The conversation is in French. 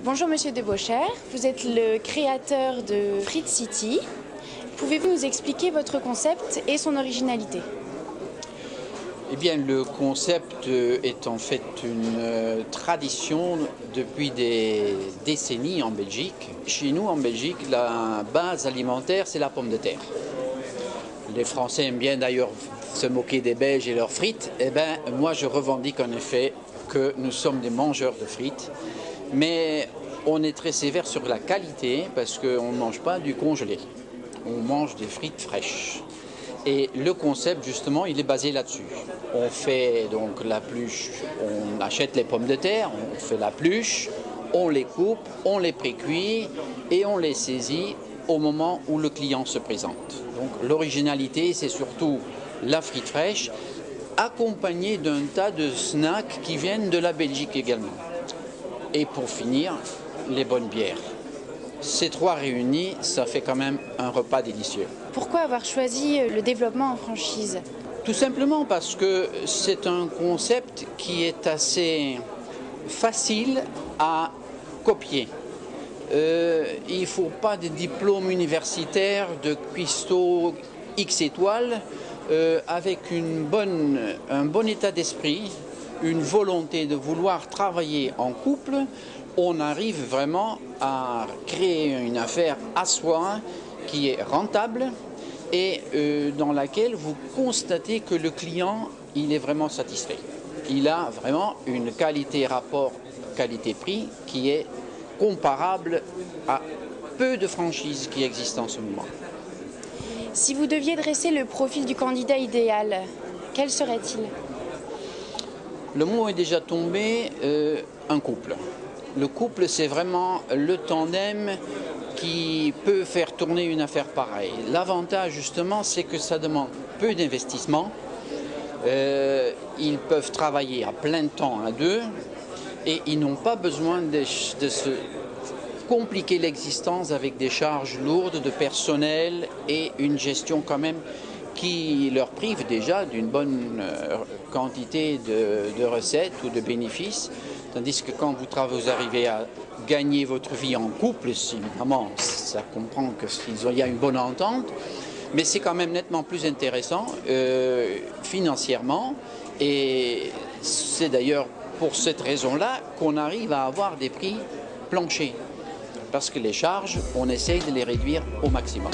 Bonjour Monsieur Debauchère, vous êtes le créateur de Frites City. Pouvez-vous nous expliquer votre concept et son originalité? Eh bien, le concept est en fait une tradition depuis des décennies en Belgique. Chez nous, en Belgique, la base alimentaire, c'est la pomme de terre. Les Français aiment bien d'ailleurs se moquer des Belges et leurs frites. Eh bien, moi, je revendique en effet que nous sommes des mangeurs de frites. Mais on est très sévère sur la qualité parce qu'on ne mange pas du congelé. On mange des frites fraîches. Et le concept, justement, il est basé là-dessus. On fait donc la pluche, on achète les pommes de terre, on fait la pluche, on les coupe, on les précuit et on les saisit au moment où le client se présente. Donc l'originalité, c'est surtout la frite fraîche, accompagnée d'un tas de snacks qui viennent de la Belgique également. Et pour finir, les bonnes bières. Ces trois réunis, ça fait quand même un repas délicieux. Pourquoi avoir choisi le développement en franchise? Tout simplement parce que c'est un concept qui est assez facile à copier. Il ne faut pas de diplôme universitaire, de cuistot X étoiles, avec un bon état d'esprit, une volonté de vouloir travailler en couple, on arrive vraiment à créer une affaire à soi qui est rentable et dans laquelle vous constatez que le client, il est vraiment satisfait. Il a vraiment une qualité rapport qualité-prix qui est comparable à peu de franchises qui existent en ce moment. Si vous deviez dresser le profil du candidat idéal, quel serait-il? Le mot est déjà tombé, un couple. Le couple, c'est vraiment le tandem qui peut faire tourner une affaire pareille. L'avantage, justement, c'est que ça demande peu d'investissement. Ils peuvent travailler à plein temps à deux et ils n'ont pas besoin de se compliquer l'existence avec des charges lourdes de personnel et une gestion quand même qui leur prive déjà d'une bonne quantité de recettes ou de bénéfices. Tandis que quand vous arrivez à gagner votre vie en couple, évidemment, ça comprend qu'il y a une bonne entente, mais c'est quand même nettement plus intéressant financièrement. Et c'est d'ailleurs pour cette raison-là qu'on arrive à avoir des prix planchers. Parce que les charges, on essaye de les réduire au maximum.